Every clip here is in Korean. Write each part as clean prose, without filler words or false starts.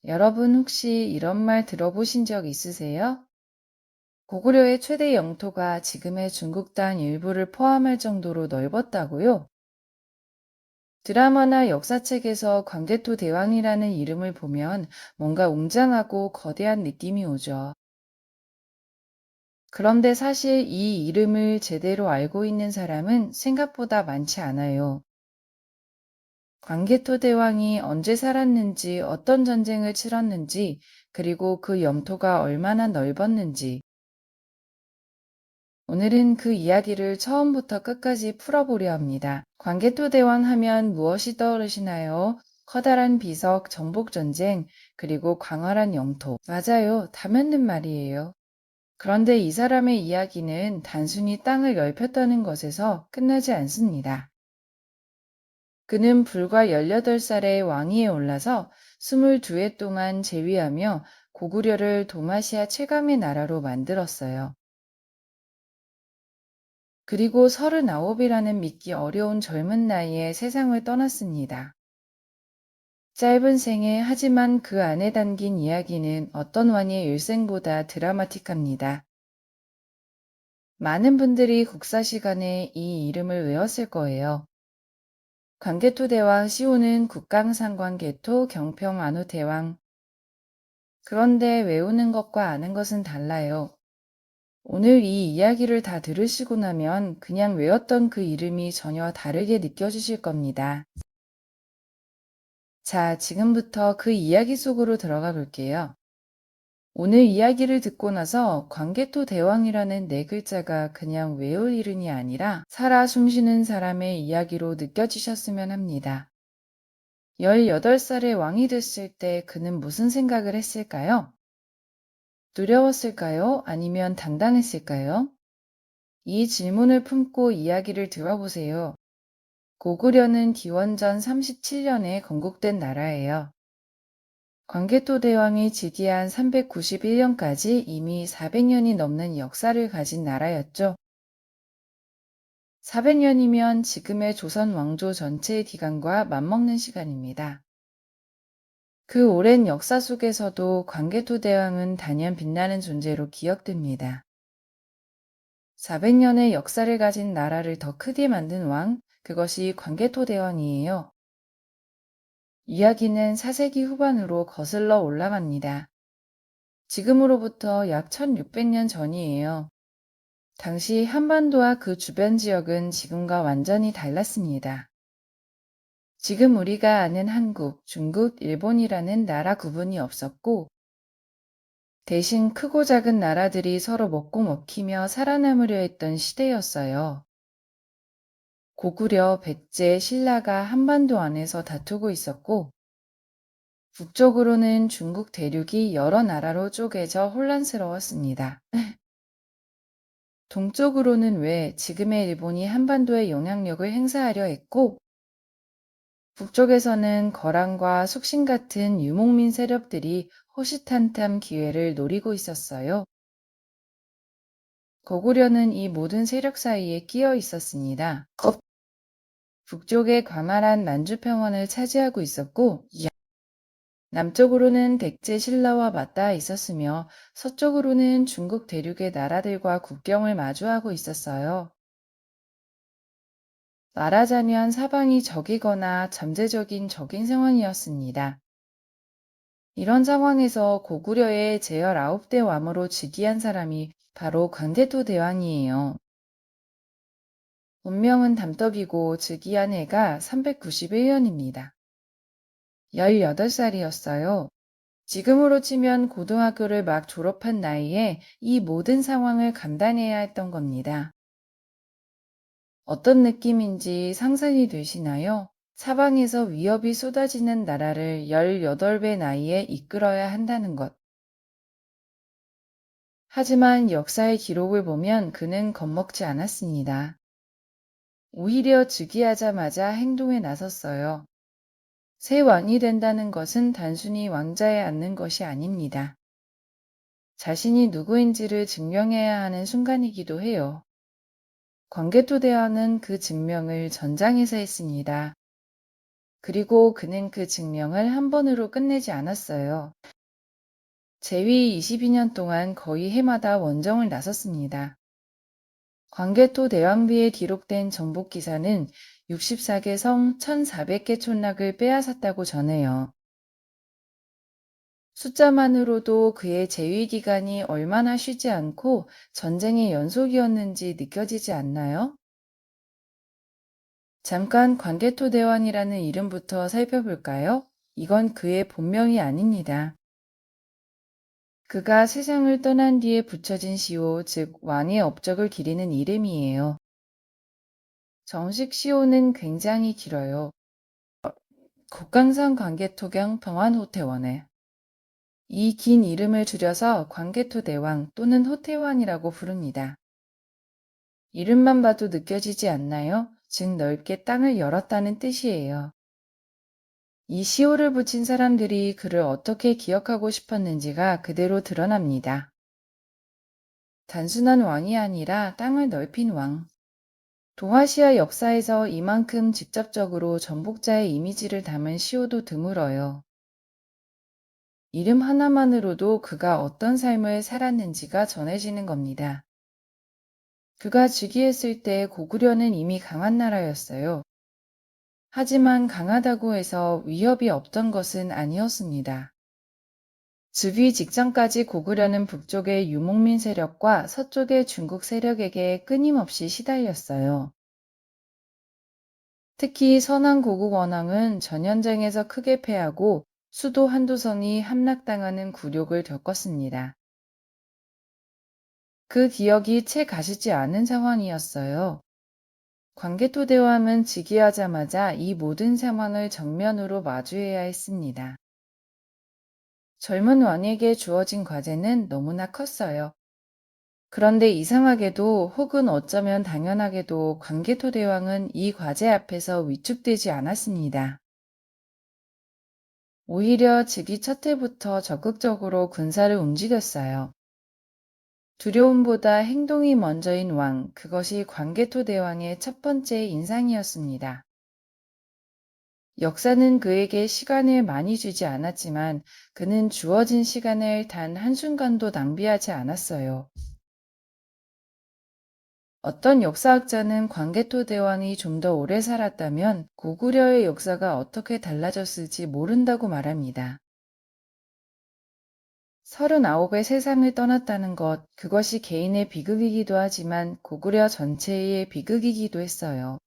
여러분 혹시 이런 말 들어보신 적 있으세요? 고구려의 최대 영토가 지금의 중국 땅 일부를 포함할 정도로 넓었다고요? 드라마나 역사책에서 광개토 대왕이라는 이름을 보면 뭔가 웅장하고 거대한 느낌이 오죠. 그런데 사실 이 이름을 제대로 알고 있는 사람은 생각보다 많지 않아요. 광개토 대왕이 언제 살았는지, 어떤 전쟁을 치렀는지, 그리고 그 영토가 얼마나 넓었는지, 오늘은 그 이야기를 처음부터 끝까지 풀어보려 합니다. 광개토 대왕 하면 무엇이 떠오르시나요? 커다란 비석, 정복전쟁, 그리고 광활한 영토. 맞아요. 다 맞는 말이에요. 그런데 이 사람의 이야기는 단순히 땅을 넓혔다는 것에서 끝나지 않습니다. 그는 불과 18살에 왕위에 올라서 22해 동안 재위하며 고구려를 도마시아 최강의 나라로 만들었어요. 그리고 39이라는 믿기 어려운 젊은 나이에 세상을 떠났습니다. 짧은 생애 하지만 그 안에 담긴 이야기는 어떤 왕의 일생보다 드라마틱합니다. 많은 분들이 국사 시간에 이 이름을 외웠을 거예요. 광개토 대왕 시호는 국강상광개토 경평안후 대왕. 그런데 외우는 것과 아는 것은 달라요. 오늘 이 이야기를 다 들으시고 나면 그냥 외웠던 그 이름이 전혀 다르게 느껴지실 겁니다. 자, 지금부터 그 이야기 속으로 들어가 볼게요. 오늘 이야기를 듣고 나서 광개토 대왕이라는 네 글자가 그냥 외울 이름이 아니라 살아 숨쉬는 사람의 이야기로 느껴지셨으면 합니다. 18살에 왕이 됐을 때 그는 무슨 생각을 했을까요? 두려웠을까요? 아니면 당당했을까요? 이 질문을 품고 이야기를 들어보세요. 고구려는 기원전 37년에 건국된 나라예요. 광개토 대왕이 즉위한 391년까지 이미 400년이 넘는 역사를 가진 나라였죠. 400년이면 지금의 조선 왕조 전체의 기간과 맞먹는 시간입니다. 그 오랜 역사 속에서도 광개토 대왕은 단연 빛나는 존재로 기억됩니다. 400년의 역사를 가진 나라를 더 크게 만든 왕, 그것이 광개토 대왕이에요. 이야기는 4세기 후반으로 거슬러 올라갑니다. 지금으로부터 약 1600년 전이에요. 당시 한반도와 그 주변 지역은 지금과 완전히 달랐습니다. 지금 우리가 아는 한국, 중국, 일본이라는 나라 구분이 없었고, 대신 크고 작은 나라들이 서로 먹고 먹히며 살아남으려 했던 시대였어요. 고구려, 백제, 신라가 한반도 안에서 다투고 있었고, 북쪽으로는 중국 대륙이 여러 나라로 쪼개져 혼란스러웠습니다. 동쪽으로는 왜 지금의 일본이 한반도에 영향력을 행사하려 했고, 북쪽에서는 거란과 숙신 같은 유목민 세력들이 호시탐탐 기회를 노리고 있었어요. 고구려는 이 모든 세력 사이에 끼어 있었습니다. 북쪽의 과말한 만주평원을 차지하고 있었고, 남쪽으로는 백제 신라와 맞닿아 있었으며 서쪽으로는 중국 대륙의 나라들과 국경을 마주하고 있었어요. 말하자면 사방이 적이거나 잠재적인 적인 상황이었습니다. 이런 상황에서 고구려의 제19대 왕으로 즉위한 사람이 바로 광개토 대왕이에요. 본명은 담덕이고 즉위한 해가 391년입니다. 18살이었어요. 지금으로 치면 고등학교를 막 졸업한 나이에 이 모든 상황을 감당해야 했던 겁니다. 어떤 느낌인지 상상이 되시나요? 사방에서 위협이 쏟아지는 나라를 18배 나이에 이끌어야 한다는 것. 하지만 역사의 기록을 보면 그는 겁먹지 않았습니다. 오히려 즉위하자마자 행동에 나섰어요. 새 왕이 된다는 것은 단순히 왕자에 앉는 것이 아닙니다. 자신이 누구인지를 증명해야 하는 순간이기도 해요. 광개토 대왕은 그 증명을 전장에서 했습니다. 그리고 그는 그 증명을 한 번으로 끝내지 않았어요. 재위 22년 동안 거의 해마다 원정을 나섰습니다. 광개토 대왕비에 기록된 정복 기사는 64개 성 1,400개 촌락을 빼앗았다고 전해요. 숫자만으로도 그의 재위 기간이 얼마나 쉬지 않고 전쟁의 연속이었는지 느껴지지 않나요? 잠깐 광개토 대왕이라는 이름부터 살펴볼까요? 이건 그의 본명이 아닙니다. 그가 세상을 떠난 뒤에 붙여진 시호, 즉 왕의 업적을 기리는 이름이에요. 정식 시호는 굉장히 길어요. 국강산 광개토경 평안호태원에. 이 긴 이름을 줄여서 광개토 대왕 또는 호태왕이라고 부릅니다. 이름만 봐도 느껴지지 않나요? 즉 넓게 땅을 열었다는 뜻이에요. 이 시호를 붙인 사람들이 그를 어떻게 기억하고 싶었는지가 그대로 드러납니다. 단순한 왕이 아니라 땅을 넓힌 왕. 동아시아 역사에서 이만큼 직접적으로 정복자의 이미지를 담은 시호도 드물어요. 이름 하나만으로도 그가 어떤 삶을 살았는지가 전해지는 겁니다. 그가 즉위했을 때 고구려는 이미 강한 나라였어요. 하지만 강하다고 해서 위협이 없던 것은 아니었습니다. 즉위 직전까지 고구려는 북쪽의 유목민 세력과 서쪽의 중국 세력에게 끊임없이 시달렸어요. 특히 선왕 고국 원왕은 전현쟁에서 크게 패하고 수도 한도성이 함락당하는 굴욕을 겪었습니다. 그 기억이 채 가시지 않은 상황이었어요. 광개토 대왕은 즉위하자마자 이 모든 상황을 정면으로 마주해야 했습니다. 젊은 왕에게 주어진 과제는 너무나 컸어요. 그런데 이상하게도 혹은 어쩌면 당연하게도 광개토 대왕은 이 과제 앞에서 위축되지 않았습니다. 오히려 즉위 첫 해부터 적극적으로 군사를 움직였어요. 두려움보다 행동이 먼저인 왕, 그것이 광개토 대왕의 첫 번째 인상이었습니다. 역사는 그에게 시간을 많이 주지 않았지만 그는 주어진 시간을 단 한순간도 낭비하지 않았어요. 어떤 역사학자는 광개토 대왕이 좀 더 오래 살았다면 고구려의 역사가 어떻게 달라졌을지 모른다고 말합니다. 39의 세상을 떠났다는 것, 그것이 개인의 비극이기도 하지만 고구려 전체의 비극이기도 했어요.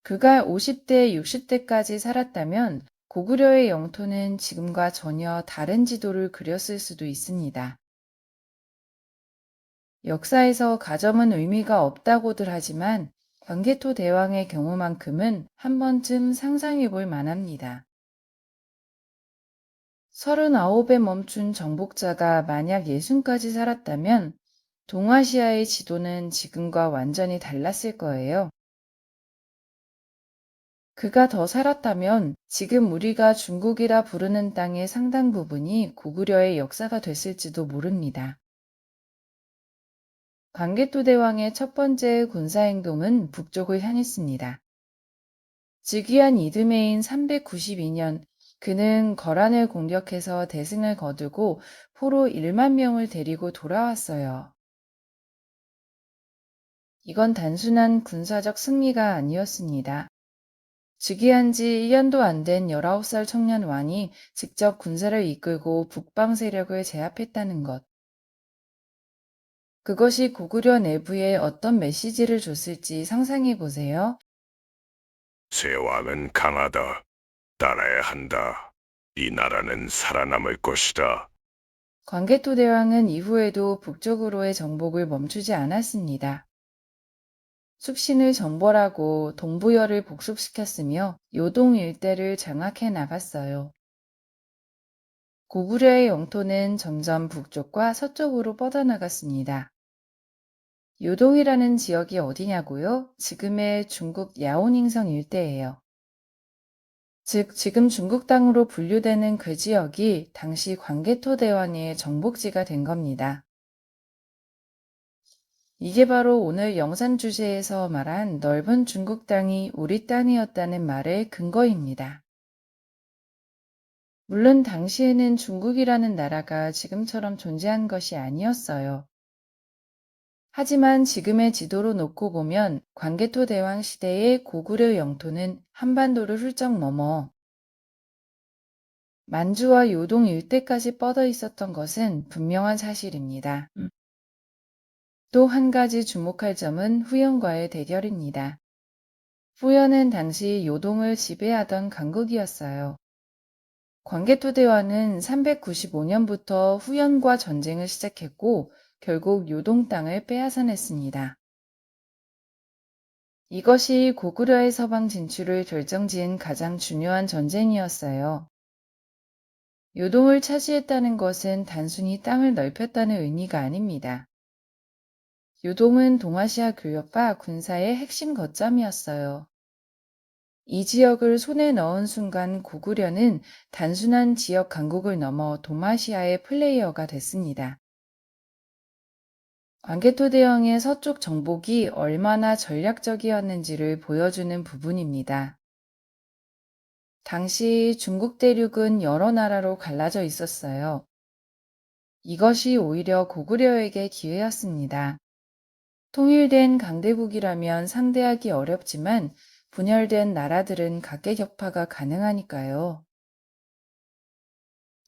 그가 50대, 60대까지 살았다면 고구려의 영토는 지금과 전혀 다른 지도를 그렸을 수도 있습니다. 역사에서 가점은 의미가 없다고들 하지만 광개토 대왕의 경우만큼은 한 번쯤 상상해 볼 만합니다. 39에 멈춘 정복자가 만약 60까지 살았다면 동아시아의 지도는 지금과 완전히 달랐을 거예요. 그가 더 살았다면 지금 우리가 중국이라 부르는 땅의 상당 부분이 고구려의 역사가 됐을지도 모릅니다. 광개토 대왕의 첫 번째 군사행동은 북쪽을 향했습니다. 즉위한 이듬해인 392년, 그는 거란을 공격해서 대승을 거두고 포로 1만 명을 데리고 돌아왔어요. 이건 단순한 군사적 승리가 아니었습니다. 즉위한 지 1년도 안 된 19살 청년 왕이 직접 군사를 이끌고 북방 세력을 제압했다는 것. 그것이 고구려 내부에 어떤 메시지를 줬을지 상상해 보세요. 새 왕은 강하다. 따라야 한다. 이 나라는 살아남을 것이다. 광개토 대왕은 이후에도 북쪽으로의 정복을 멈추지 않았습니다. 숙신을 정벌하고 동부열을 복속시켰으며 요동 일대를 장악해 나갔어요. 고구려의 영토는 점점 북쪽과 서쪽으로 뻗어나갔습니다. 요동이라는 지역이 어디냐고요? 지금의 중국 야오닝성 일대예요. 즉 지금 중국 땅으로 분류되는 그 지역이 당시 광개토 대왕의 정복지가 된 겁니다. 이게 바로 오늘 영상 주제에서 말한 넓은 중국 땅이 우리 땅이었다는 말의 근거입니다. 물론 당시에는 중국이라는 나라가 지금처럼 존재한 것이 아니었어요. 하지만 지금의 지도로 놓고 보면 광개토 대왕 시대의 고구려 영토는 한반도를 훌쩍 넘어 만주와 요동 일대까지 뻗어 있었던 것은 분명한 사실입니다. 또 한 가지 주목할 점은 후연과의 대결입니다. 후연은 당시 요동을 지배하던 강국이었어요. 광개토 대왕은 395년부터 후연과 전쟁을 시작했고 결국 요동 땅을 빼앗아냈습니다. 이것이 고구려의 서방 진출을 결정지은 가장 중요한 전쟁이었어요. 요동을 차지했다는 것은 단순히 땅을 넓혔다는 의미가 아닙니다. 요동은 동아시아 교역과 군사의 핵심 거점이었어요. 이 지역을 손에 넣은 순간 고구려는 단순한 지역 강국을 넘어 동아시아의 플레이어가 됐습니다. 광개토 대왕의 서쪽 정복이 얼마나 전략적이었는지를 보여주는 부분입니다. 당시 중국 대륙은 여러 나라로 갈라져 있었어요. 이것이 오히려 고구려에게 기회였습니다. 통일된 강대국이라면 상대하기 어렵지만 분열된 나라들은 각계격파가 가능하니까요.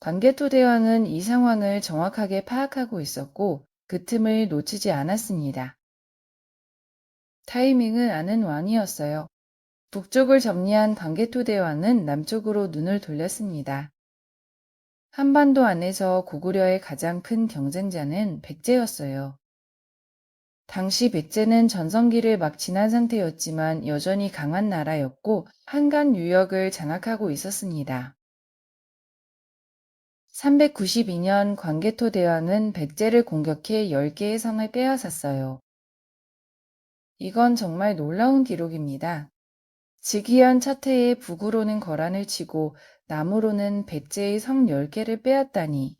광개토 대왕은 이 상황을 정확하게 파악하고 있었고 그 틈을 놓치지 않았습니다. 타이밍을 아는 왕이었어요. 북쪽을 정리한 광개토 대왕은 남쪽으로 눈을 돌렸습니다. 한반도 안에서 고구려의 가장 큰 경쟁자는 백제였어요. 당시 백제는 전성기를 막 지난 상태였지만 여전히 강한 나라였고 한간 유역을 장악하고 있었습니다. 392년 광개토 대왕은 백제를 공격해 10개의 성을 빼앗았어요. 이건 정말 놀라운 기록입니다. 즉위한 첫 해에 북으로는 거란을 치고 남으로는 백제의 성 10개를 빼앗다니.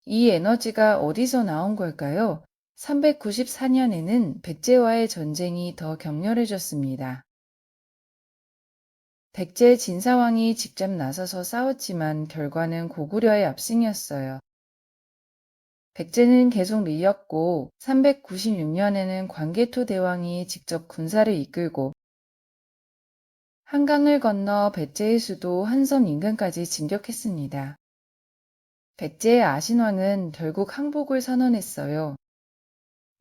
이 에너지가 어디서 나온 걸까요? 394년에는 백제와의 전쟁이 더 격렬해졌습니다. 백제 진사왕이 직접 나서서 싸웠지만 결과는 고구려의 압승이었어요. 백제는 계속 밀렸고 396년에는 광개토 대왕이 직접 군사를 이끌고 한강을 건너 백제의 수도 한섬 인근까지 진격했습니다. 백제의 아신왕은 결국 항복을 선언했어요.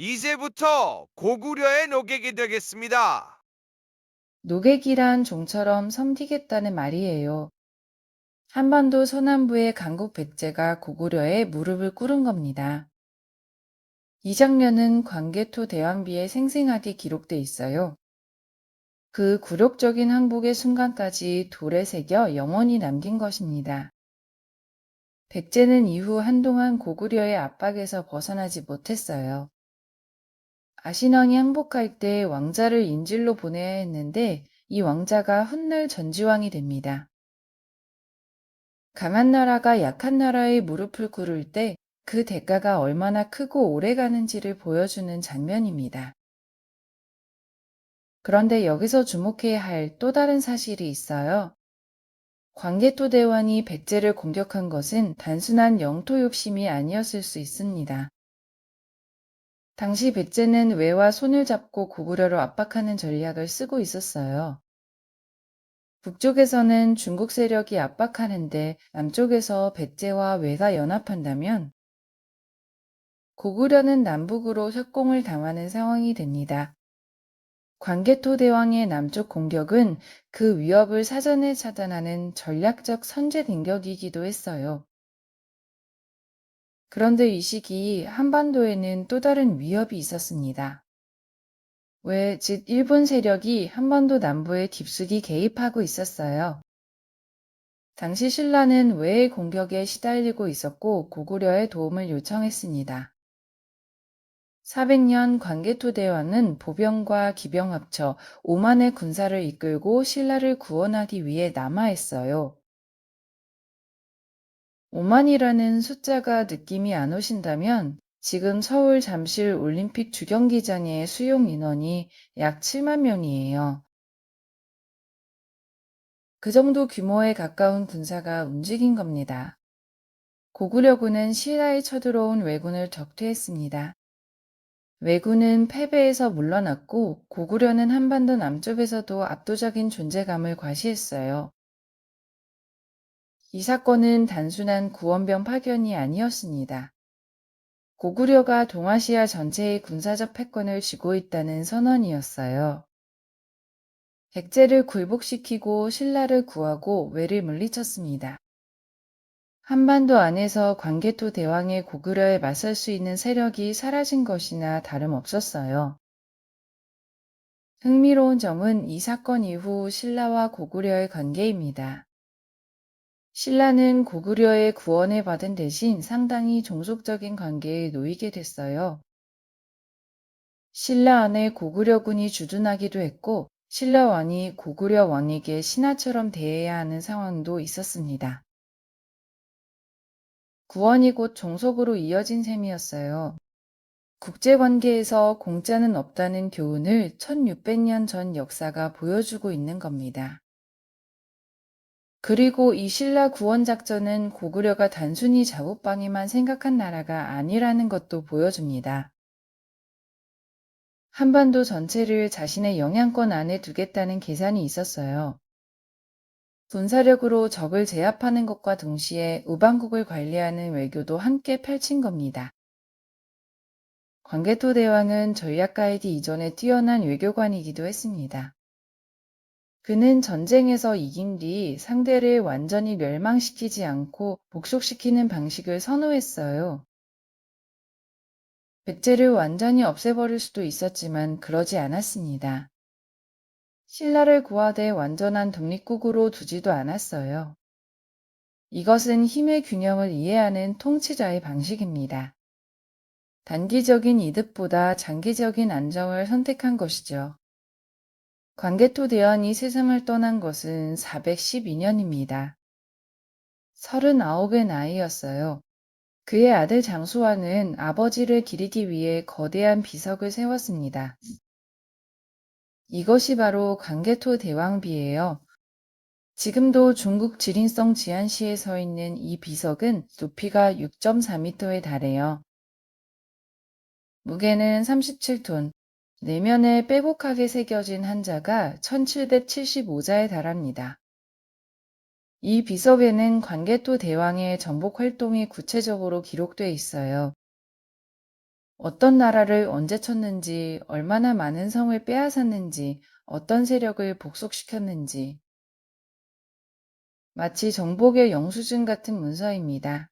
이제부터 고구려의 노객이 되겠습니다. 노객이란 종처럼 섬기겠다는 말이에요. 한반도 서남부의 강국 백제가 고구려에 무릎을 꿇은 겁니다. 이 장면은 광개토 대왕비에 생생하게 기록돼 있어요. 그 굴욕적인 항복의 순간까지 돌에 새겨 영원히 남긴 것입니다. 백제는 이후 한동안 고구려의 압박에서 벗어나지 못했어요. 아신왕이 항복할 때 왕자를 인질로 보내야 했는데 이 왕자가 훗날 전지왕이 됩니다. 강한 나라가 약한 나라의 무릎을 꿇을 때 그 대가가 얼마나 크고 오래 가는지를 보여주는 장면입니다. 그런데 여기서 주목해야 할 또 다른 사실이 있어요. 광개토 대왕이 백제를 공격한 것은 단순한 영토 욕심이 아니었을 수 있습니다. 당시 백제는 외와 손을 잡고 고구려를 압박하는 전략을 쓰고 있었어요. 북쪽에서는 중국 세력이 압박하는데 남쪽에서 백제와 외가 연합한다면 고구려는 남북으로 협공을 당하는 상황이 됩니다. 광개토 대왕의 남쪽 공격은 그 위협을 사전에 차단하는 전략적 선제 공격이기도 했어요. 그런데 이 시기 한반도에는 또 다른 위협이 있었습니다. 즉 일본 세력이 한반도 남부에 깊숙이 개입하고 있었어요. 당시 신라는 외의 공격에 시달리고 있었고 고구려의 도움을 요청했습니다. 400년 광개토 대왕은 보병과 기병 합쳐 5만의 군사를 이끌고 신라를 구원하기 위해 남하했어요. 5만이라는 숫자가 느낌이 안 오신다면 지금 서울 잠실 올림픽 주경기장의 수용 인원이 약 7만 명이에요. 그 정도 규모에 가까운 군사가 움직인 겁니다. 고구려군은 신라에 쳐들어온 왜군을 격퇴했습니다. 왜군은 패배해서 물러났고 고구려는 한반도 남쪽에서도 압도적인 존재감을 과시했어요. 이 사건은 단순한 구원병 파견이 아니었습니다. 고구려가 동아시아 전체의 군사적 패권을 쥐고 있다는 선언이었어요. 백제를 굴복시키고 신라를 구하고 왜를 물리쳤습니다. 한반도 안에서 광개토 대왕의 고구려에 맞설 수 있는 세력이 사라진 것이나 다름없었어요. 흥미로운 점은 이 사건 이후 신라와 고구려의 관계입니다. 신라는 고구려의 구원을 받은 대신 상당히 종속적인 관계에 놓이게 됐어요. 신라 안에 고구려군이 주둔하기도 했고 신라 왕이 고구려 왕에게 신하처럼 대해야 하는 상황도 있었습니다. 구원이 곧 종속으로 이어진 셈이었어요. 국제관계에서 공짜는 없다는 교훈을 1600년 전 역사가 보여주고 있는 겁니다. 그리고 이 신라 구원 작전은 고구려가 단순히 자국방위만 생각한 나라가 아니라는 것도 보여줍니다. 한반도 전체를 자신의 영향권 안에 두겠다는 계산이 있었어요. 군사력으로 적을 제압하는 것과 동시에 우방국을 관리하는 외교도 함께 펼친 겁니다. 광개토 대왕은 전략 가이드 이전에 뛰어난 외교관이기도 했습니다. 그는 전쟁에서 이긴 뒤 상대를 완전히 멸망시키지 않고 복속시키는 방식을 선호했어요. 백제를 완전히 없애버릴 수도 있었지만 그러지 않았습니다. 신라를 구하되 완전한 독립국으로 두지도 않았어요. 이것은 힘의 균형을 이해하는 통치자의 방식입니다. 단기적인 이득보다 장기적인 안정을 선택한 것이죠. 광개토 대왕이 세상을 떠난 것은 412년입니다. 39의 나이였어요. 그의 아들 장수왕은 아버지를 기리기 위해 거대한 비석을 세웠습니다. 이것이 바로 광개토 대왕비예요. 지금도 중국 지린성 지안시에 서 있는 이 비석은 높이가 6.4m에 달해요. 무게는 37톤, 내면에 빼곡하게 새겨진 한자가 1775자에 달합니다. 이 비석에는 광개토 대왕의 정복 활동이 구체적으로 기록되어 있어요. 어떤 나라를 언제 쳤는지, 얼마나 많은 성을 빼앗았는지, 어떤 세력을 복속시켰는지. 마치 정복의 영수증 같은 문서입니다.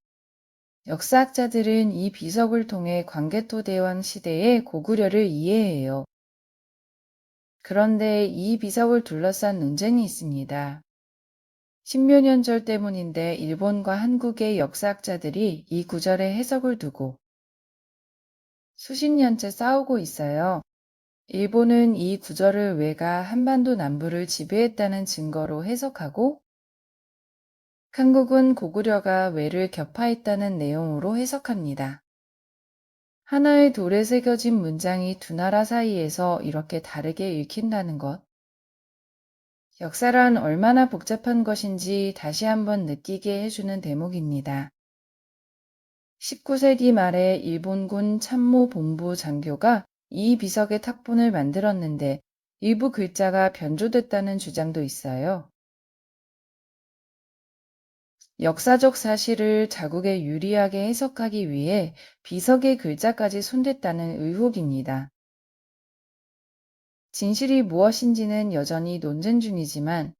역사학자들은 이 비석을 통해 광개토 대왕 시대의 고구려를 이해해요. 그런데 이 비석을 둘러싼 논쟁이 있습니다. 신묘년절 때문인데 일본과 한국의 역사학자들이 이 구절의 해석을 두고 수십 년째 싸우고 있어요. 일본은 이 구절을 왜가 한반도 남부를 지배했다는 증거로 해석하고 한국은 고구려가 왜를 격파했다는 내용으로 해석합니다. 하나의 돌에 새겨진 문장이 두 나라 사이에서 이렇게 다르게 읽힌다는 것. 역사란 얼마나 복잡한 것인지 다시 한번 느끼게 해주는 대목입니다. 19세기 말에 일본군 참모본부 장교가 이 비석의 탁본을 만들었는데 일부 글자가 변조됐다는 주장도 있어요. 역사적 사실을 자국에 유리하게 해석하기 위해 비석의 글자까지 손댔다는 의혹입니다. 진실이 무엇인지는 여전히 논쟁 중이지만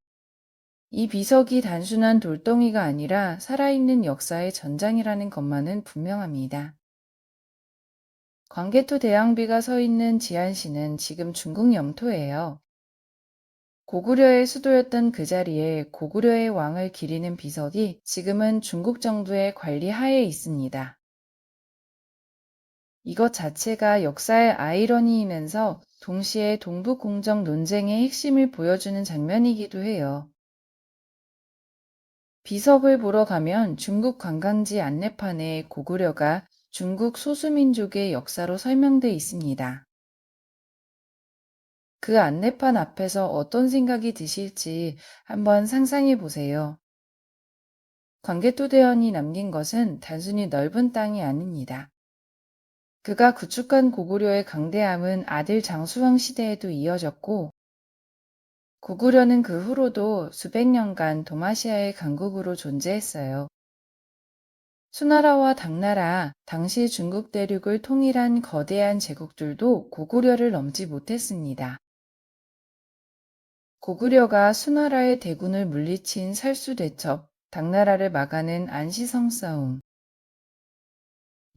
이 비석이 단순한 돌덩이가 아니라 살아있는 역사의 전장이라는 것만은 분명합니다. 광개토 대왕비가 서 있는 지안시는 지금 중국 영토예요. 고구려의 수도였던 그 자리에 고구려의 왕을 기리는 비석이 지금은 중국 정부의 관리 하에 있습니다. 이것 자체가 역사의 아이러니이면서 동시에 동북공정 논쟁의 핵심을 보여주는 장면이기도 해요. 비석을 보러 가면 중국 관광지 안내판에 고구려가 중국 소수민족의 역사로 설명돼 있습니다. 그 안내판 앞에서 어떤 생각이 드실지 한번 상상해 보세요. 광개토대원이 남긴 것은 단순히 넓은 땅이 아닙니다. 그가 구축한 고구려의 강대함은 아들 장수왕 시대에도 이어졌고, 고구려는 그 후로도 수백 년간 도마시아의 강국으로 존재했어요. 수나라와 당나라, 당시 중국 대륙을 통일한 거대한 제국들도 고구려를 넘지 못했습니다. 고구려가 수나라의 대군을 물리친 살수대첩, 당나라를 막아낸 안시성 싸움.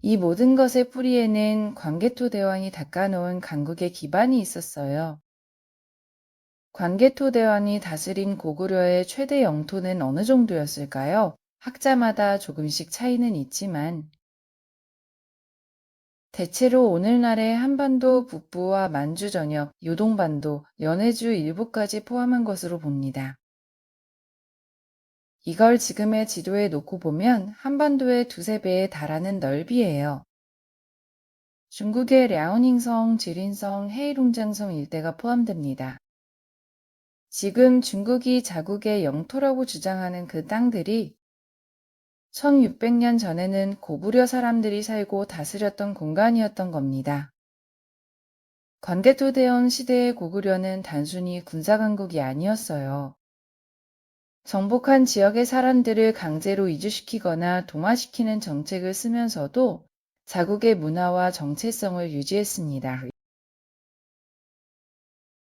이 모든 것의 뿌리에는 광개토대왕이 닦아놓은 강국의 기반이 있었어요. 광개토대왕이 다스린 고구려의 최대 영토는 어느 정도였을까요? 학자마다 조금씩 차이는 있지만, 대체로 오늘날의 한반도 북부와 만주 전역, 요동반도, 연해주 일부까지 포함한 것으로 봅니다. 이걸 지금의 지도에 놓고 보면 한반도의 두세 배에 달하는 넓이에요. 중국의 랴오닝성, 지린성, 헤이룽장성 일대가 포함됩니다. 지금 중국이 자국의 영토라고 주장하는 그 땅들이 1600년 전에는 고구려 사람들이 살고 다스렸던 공간이었던 겁니다. 광개토대원 시대의 고구려는 단순히 군사강국이 아니었어요. 정복한 지역의 사람들을 강제로 이주시키거나 동화시키는 정책을 쓰면서도 자국의 문화와 정체성을 유지했습니다.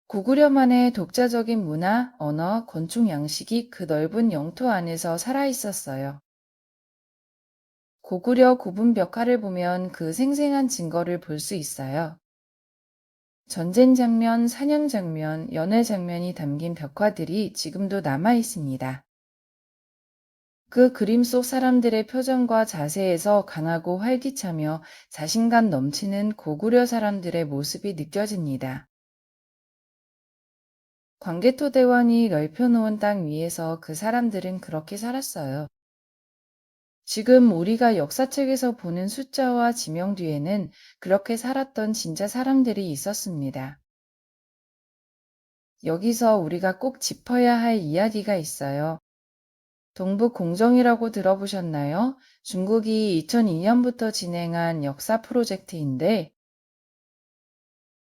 고구려만의 독자적인 문화, 언어, 건축 양식이 그 넓은 영토 안에서 살아있었어요. 고구려 고분 벽화를 보면 그 생생한 증거를 볼 수 있어요. 전쟁 장면, 사냥 장면, 연애 장면이 담긴 벽화들이 지금도 남아 있습니다. 그 그림 속 사람들의 표정과 자세에서 강하고 활기차며 자신감 넘치는 고구려 사람들의 모습이 느껴집니다. 광개토대왕이 넓혀놓은 땅 위에서 그 사람들은 그렇게 살았어요. 지금 우리가 역사책에서 보는 숫자와 지명 뒤에는 그렇게 살았던 진짜 사람들이 있었습니다. 여기서 우리가 꼭 짚어야 할 이야기가 있어요. 동북공정이라고 들어보셨나요? 중국이 2002년부터 진행한 역사 프로젝트인데,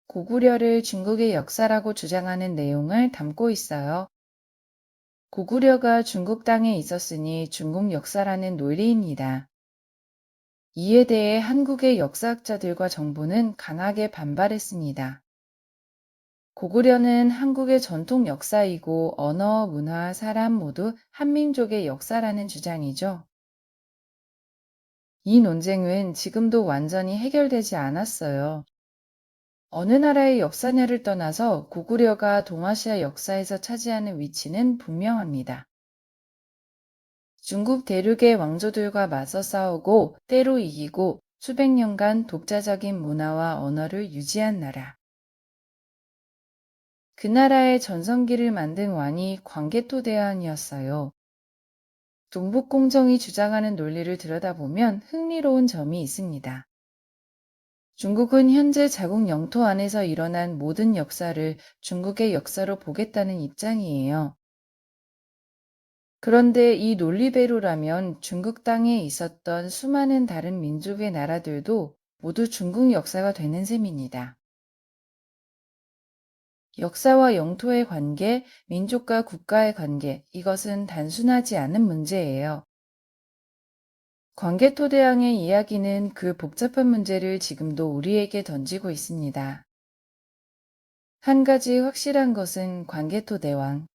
고구려를 중국의 역사라고 주장하는 내용을 담고 있어요. 고구려가 중국 땅에 있었으니 중국 역사라는 논리입니다. 이에 대해 한국의 역사학자들과 정부는 강하게 반발했습니다. 고구려는 한국의 전통 역사이고 언어, 문화, 사람 모두 한민족의 역사라는 주장이죠. 이 논쟁은 지금도 완전히 해결되지 않았어요. 어느 나라의 역사냐를 떠나서 고구려가 동아시아 역사에서 차지하는 위치는 분명합니다. 중국 대륙의 왕조들과 맞서 싸우고 때로 이기고 수백 년간 독자적인 문화와 언어를 유지한 나라. 그 나라의 전성기를 만든 왕이 광개토대왕이었어요. 동북공정이 주장하는 논리를 들여다보면 흥미로운 점이 있습니다. 중국은 현재 자국 영토 안에서 일어난 모든 역사를 중국의 역사로 보겠다는 입장이에요. 그런데 이 논리대로라면 중국 땅에 있었던 수많은 다른 민족의 나라들도 모두 중국 역사가 되는 셈입니다. 역사와 영토의 관계, 민족과 국가의 관계, 이것은 단순하지 않은 문제예요. 광개토대왕의 이야기는 그 복잡한 문제를 지금도 우리에게 던지고 있습니다. 한 가지 확실한 것은 광개토대왕,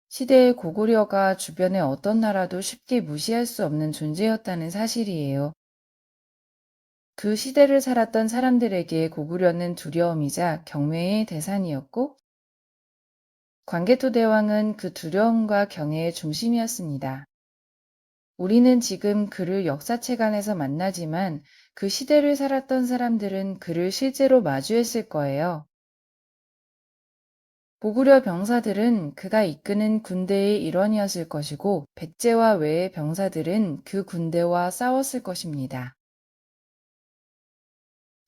시대의 고구려가 주변의 어떤 나라도 쉽게 무시할 수 없는 존재였다는 사실이에요. 그 시대를 살았던 사람들에게 고구려는 두려움이자 경외의 대상이었고, 광개토대왕은 그 두려움과 경외의 중심이었습니다. 우리는 지금 그를 역사책 안에서 만나지만 그 시대를 살았던 사람들은 그를 실제로 마주했을 거예요. 고구려 병사들은 그가 이끄는 군대의 일원이었을 것이고 백제와 외의 병사들은 그 군대와 싸웠을 것입니다.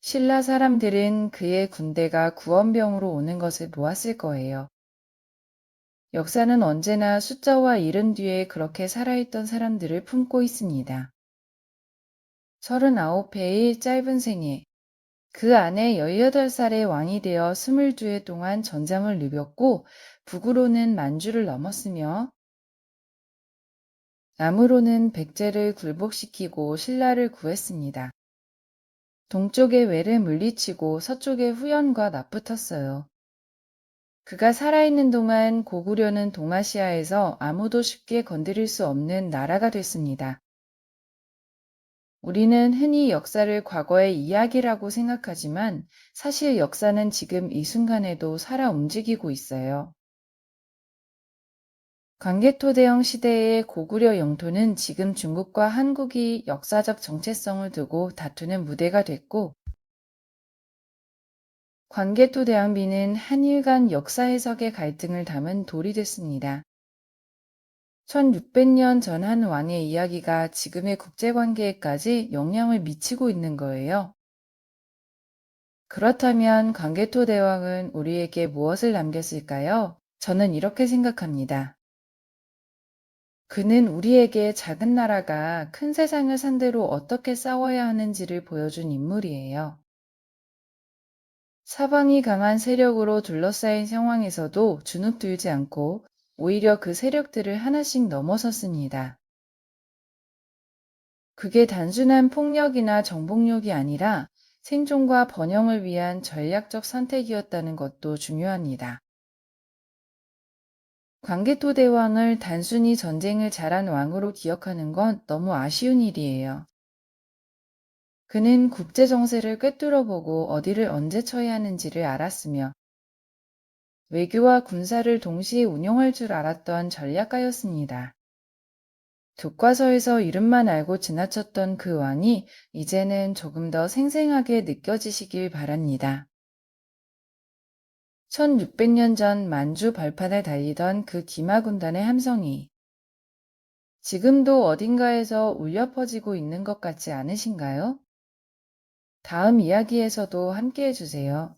신라 사람들은 그의 군대가 구원병으로 오는 것을 보았을 거예요. 역사는 언제나 숫자와 이름 뒤에 그렇게 살아있던 사람들을 품고 있습니다. 39회의 짧은 생애. 그 안에 18살의 왕이 되어 22해 동안 전장을 누볐고 북으로는 만주를 넘었으며 남으로는 백제를 굴복시키고 신라를 구했습니다. 동쪽의 외를 물리치고 서쪽의 후연과 맞붙었어요. 그가 살아있는 동안 고구려는 동아시아에서 아무도 쉽게 건드릴 수 없는 나라가 됐습니다. 우리는 흔히 역사를 과거의 이야기라고 생각하지만 사실 역사는 지금 이 순간에도 살아 움직이고 있어요. 광개토대왕 시대의 고구려 영토는 지금 중국과 한국이 역사적 정체성을 두고 다투는 무대가 됐고, 광개토대왕비는 한일 간 역사 해석의 갈등을 담은 돌이 됐습니다. 1600년 전 한 왕의 이야기가 지금의 국제관계에까지 영향을 미치고 있는 거예요. 그렇다면 광개토대왕은 우리에게 무엇을 남겼을까요? 저는 이렇게 생각합니다. 그는 우리에게 작은 나라가 큰 세상을 상대로 어떻게 싸워야 하는지를 보여준 인물이에요. 사방이 강한 세력으로 둘러싸인 상황에서도 주눅들지 않고 오히려 그 세력들을 하나씩 넘어섰습니다. 그게 단순한 폭력이나 정복력이 아니라 생존과 번영을 위한 전략적 선택이었다는 것도 중요합니다. 광개토대왕을 단순히 전쟁을 잘한 왕으로 기억하는 건 너무 아쉬운 일이에요. 그는 국제 정세를 꿰뚫어보고 어디를 언제 쳐야 하는지를 알았으며 외교와 군사를 동시에 운용할 줄 알았던 전략가였습니다. 교과서에서 이름만 알고 지나쳤던 그 왕이 이제는 조금 더 생생하게 느껴지시길 바랍니다. 1600년 전 만주 벌판을 달리던 그 기마군단의 함성이 지금도 어딘가에서 울려 퍼지고 있는 것 같지 않으신가요? 다음 이야기에서도 함께 해주세요.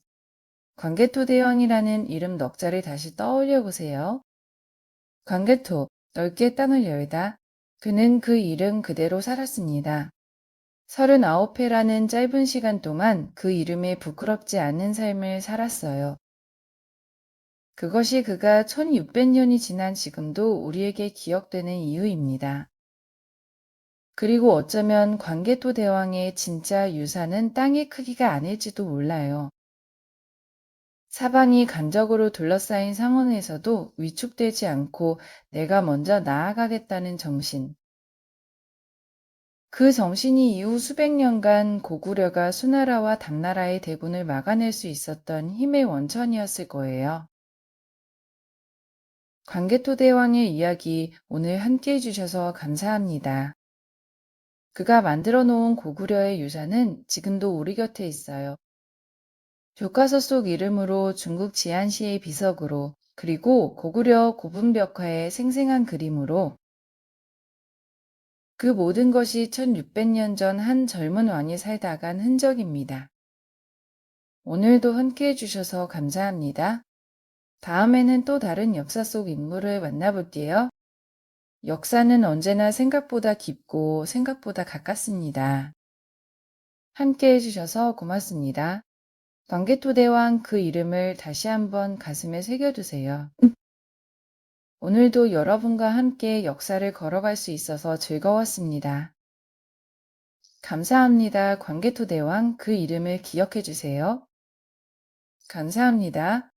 광개토대왕이라는 이름 넉자를 다시 떠올려 보세요. 광개토, 넓게 땅을 열다. 그는 그 이름 그대로 살았습니다. 39회라는 짧은 시간 동안 그 이름에 부끄럽지 않은 삶을 살았어요. 그것이 그가 1600년이 지난 지금도 우리에게 기억되는 이유입니다. 그리고 어쩌면 광개토 대왕의 진짜 유산은 땅의 크기가 아닐지도 몰라요. 사방이 간적으로 둘러싸인 상황에서도 위축되지 않고 내가 먼저 나아가겠다는 정신. 그 정신이 이후 수백 년간 고구려가 수나라와 당나라의 대군을 막아낼 수 있었던 힘의 원천이었을 거예요. 광개토 대왕의 이야기 오늘 함께 해주셔서 감사합니다. 그가 만들어 놓은 고구려의 유산은 지금도 우리 곁에 있어요. 교과서 속 이름으로 중국 지안시의 비석으로 그리고 고구려 고분벽화의 생생한 그림으로 그 모든 것이 1600년 전 한 젊은 왕이 살다 간 흔적입니다. 오늘도 함께 해주셔서 감사합니다. 다음에는 또 다른 역사 속 인물을 만나볼게요. 역사는 언제나 생각보다 깊고 생각보다 가깝습니다. 함께 해주셔서 고맙습니다. 광개토대왕 그 이름을 다시 한번 가슴에 새겨두세요. 오늘도 여러분과 함께 역사를 걸어갈 수 있어서 즐거웠습니다. 감사합니다. 광개토대왕 그 이름을 기억해 주세요. 감사합니다.